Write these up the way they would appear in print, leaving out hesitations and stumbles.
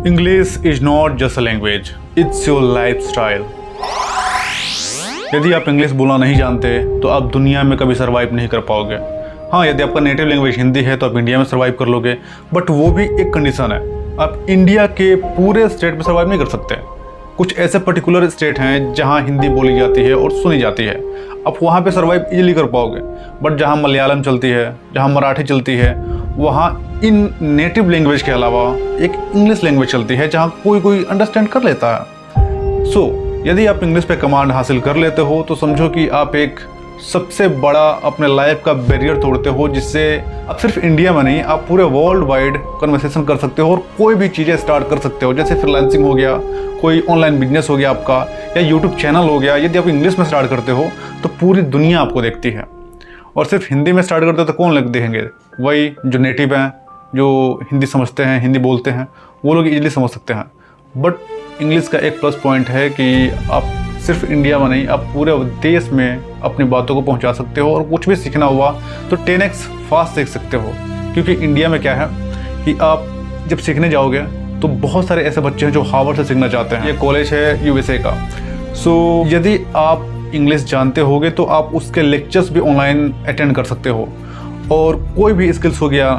English is not just a language, it's your lifestyle. यदि आप English बोलना नहीं जानते तो आप दुनिया में कभी सर्वाइव नहीं कर पाओगे। हाँ, यदि आपका नेटिव लैंग्वेज हिंदी है तो आप इंडिया में सर्वाइव कर लोगे, बट वो भी एक कंडीशन है, आप इंडिया के पूरे स्टेट में सर्वाइव नहीं कर सकते। कुछ ऐसे पर्टिकुलर स्टेट हैं जहाँ हिंदी बोली जाती है और सुनी जाती है, आप वहाँ पे सर्वाइव इजीली कर पाओगे। बट जहाँ मलयालम चलती है, जहाँ मराठी चलती है, वहाँ इन नेटिव लैंग्वेज के अलावा एक इंग्लिश लैंग्वेज चलती है जहाँ कोई कोई अंडरस्टैंड कर लेता है। सो यदि आप इंग्लिश पे कमांड हासिल कर लेते हो तो समझो कि आप एक सबसे बड़ा अपने लाइफ का बैरियर तोड़ते हो, जिससे आप सिर्फ इंडिया में नहीं, आप पूरे वर्ल्ड वाइड कन्वर्सेशन कर सकते हो और कोई भी चीज़ें स्टार्ट कर सकते हो। जैसे फ्रीलांसिंग हो गया, कोई ऑनलाइन बिजनेस हो गया आपका, या यूट्यूब चैनल हो गया। यदि आप इंग्लिश में स्टार्ट करते हो तो पूरी दुनिया आपको देखती है, और सिर्फ हिंदी में स्टार्ट करते हो तो कौन लोग देखेंगे? वही जो नेटिव हैं, जो हिंदी समझते हैं, हिंदी बोलते हैं, वो लोग इजीली समझ सकते हैं। बट इंग्लिश का एक प्लस पॉइंट है कि आप सिर्फ इंडिया में नहीं, आप पूरे देश में अपनी बातों को पहुंचा सकते हो, और कुछ भी सीखना हुआ तो 10x फास्ट सीख सकते हो। क्योंकि इंडिया में क्या है कि आप जब सीखने जाओगे तो बहुत सारे ऐसे बच्चे हैं जो हार्वर्ड से सीखना चाहते हैं। ये कॉलेज है यूएसए का। सो यदि आप इंग्लिश जानते होगे तो आप उसके लेक्चर्स भी ऑनलाइन अटेंड कर सकते हो, और कोई भी स्किल्स हो गया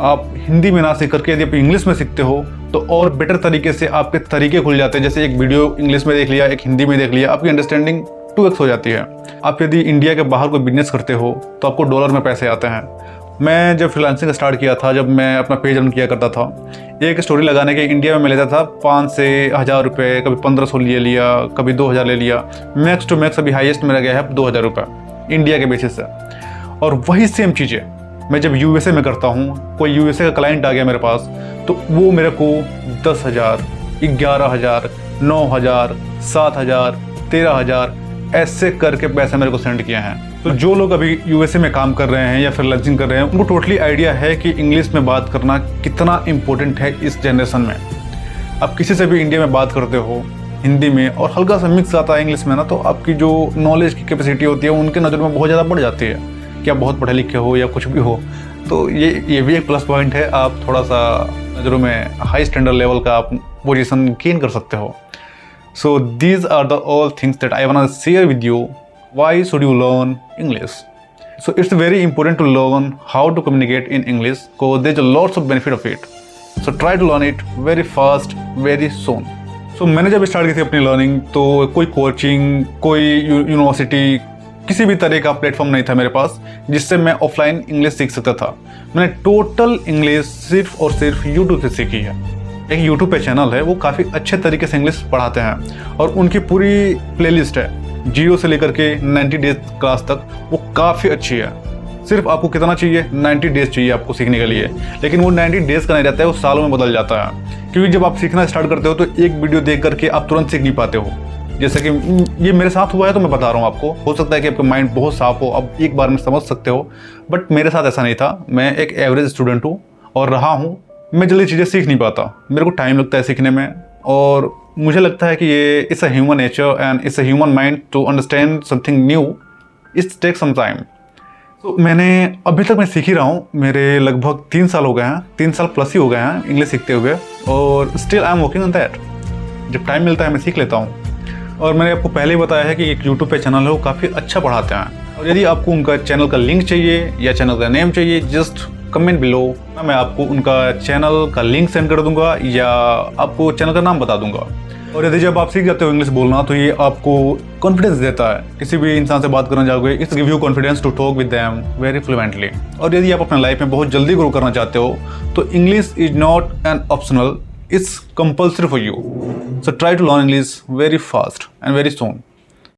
आप हिंदी में ना सीख करके यदि आप इंग्लिश में सीखते हो तो और बेटर तरीके से आपके तरीके खुल जाते हैं। जैसे एक वीडियो इंग्लिश में देख लिया, एक हिंदी में देख लिया, आपकी अंडरस्टैंडिंग 2x हो जाती है। आप यदि इंडिया के बाहर कोई बिजनेस करते हो तो आपको डॉलर में पैसे आते हैं। मैं जब फ्रीलांसिंग स्टार्ट किया था, जब मैं अपना पेज रन किया करता था, एक स्टोरी लगाने के इंडिया में मैं लेता था 5 से 1000 रुपये, कभी 1500 ले लिया, कभी 2000 ले लिया। मैक्स टू मैक्स अभी हाईएस्ट मेरा गया है 2000 रुपये इंडिया के बेसिस से। और वही सेम चीज़ें मैं जब यूएसए में करता हूँ, कोई यूएसए का क्लाइंट आ गया मेरे पास, तो वो मेरे को 10,000, 11,000, 9,000, 7,000, 13,000 ऐसे करके पैसे मेरे को सेंड किए हैं। तो जो लोग अभी यूएसए में काम कर रहे हैं या फ्रीलांसिंग कर रहे हैं, उनको टोटली आइडिया है कि इंग्लिश में बात करना कितना इम्पोर्टेंट है इस जनरेशन में। आप किसी से भी इंडिया में बात करते हो हिंदी में और हल्का सा मिक्स आता है इंग्लिश में ना, तो आपकी जो नॉलेज की कैपेसिटी होती है उनके नज़र में बहुत ज़्यादा बढ़ जाती है कि आप बहुत पढ़े लिखे हो या कुछ भी हो। तो ये भी एक प्लस पॉइंट है, आप थोड़ा सा नज़रों में हाई स्टैंडर्ड लेवल का आप पोजीशन गेन कर सकते हो। So these are the all things that I want to share with you. Why should you learn English? So it's very important to learn how to communicate in English, because there is lots of benefit of it. So try to learn it very fast, very soon. So मैंने जब start की थी अपनी learning, तो कोई coaching, कोई university, किसी भी तरह का प्लेटफॉर्म नहीं था मेरे पास जिससे मैं ऑफलाइन इंग्लिश सीख सकता था। मैंने टोटल इंग्लिश सिर्फ और सिर्फ यूट्यूब से सीखी है। एक यूट्यूब पे चैनल है, वो काफ़ी अच्छे तरीके से इंग्लिश पढ़ाते हैं, और उनकी पूरी प्लेलिस्ट है 0 से लेकर के 90 डेज क्लास तक, वो काफ़ी अच्छी है। सिर्फ आपको कितना चाहिए? 90 डेज चाहिए आपको सीखने के लिए। लेकिन वो 90 डेज का नहीं रहता है, वो सालों में बदल जाता है। क्योंकि जब आप सीखना स्टार्ट करते हो तो एक वीडियो देख करके आप तुरंत सीख नहीं पाते हो। जैसे कि ये मेरे साथ हुआ है तो मैं बता रहा हूँ आपको। हो सकता है कि आपका माइंड बहुत साफ हो, अब एक बार में समझ सकते हो, बट मेरे साथ ऐसा नहीं था। मैं एक एवरेज स्टूडेंट हूँ और रहा हूँ। मैं जल्दी चीज़ें सीख नहीं पाता, मेरे को टाइम लगता है सीखने में, और मुझे लगता है कि ये it's a human nature and it's a human mind to understand something new, it's take some time. तो मैंने अभी तक मैं सीख ही रहा हूँ। मेरे लगभग 3 साल हो गए हैं, 3 साल प्लस ही हो गए हैं इंग्लिश सीखते हुए, और still I am working on that. जब टाइम मिलता है मैं सीख लेता हूँ। और मैंने आपको पहले ही बताया है कि एक यूट्यूब पे चैनल है, वो काफ़ी अच्छा पढ़ाते हैं। और यदि आपको उनका चैनल का लिंक चाहिए या चैनल का नेम चाहिए, जस्ट कमेंट बिलो, मैं आपको उनका चैनल का लिंक सेंड कर दूंगा या आपको चैनल का नाम बता दूंगा। और यदि जब आप सीख जाते हो इंग्लिश बोलना तो ये आपको कॉन्फिडेंस देता है। किसी भी इंसान से बात करना जाओगे, it's give you confidence to talk with them very fluently. और यदि आप अपने लाइफ में बहुत जल्दी ग्रो करना चाहते हो तो English is not an optional, it's compulsory for you. So try to learn English very fast and very soon.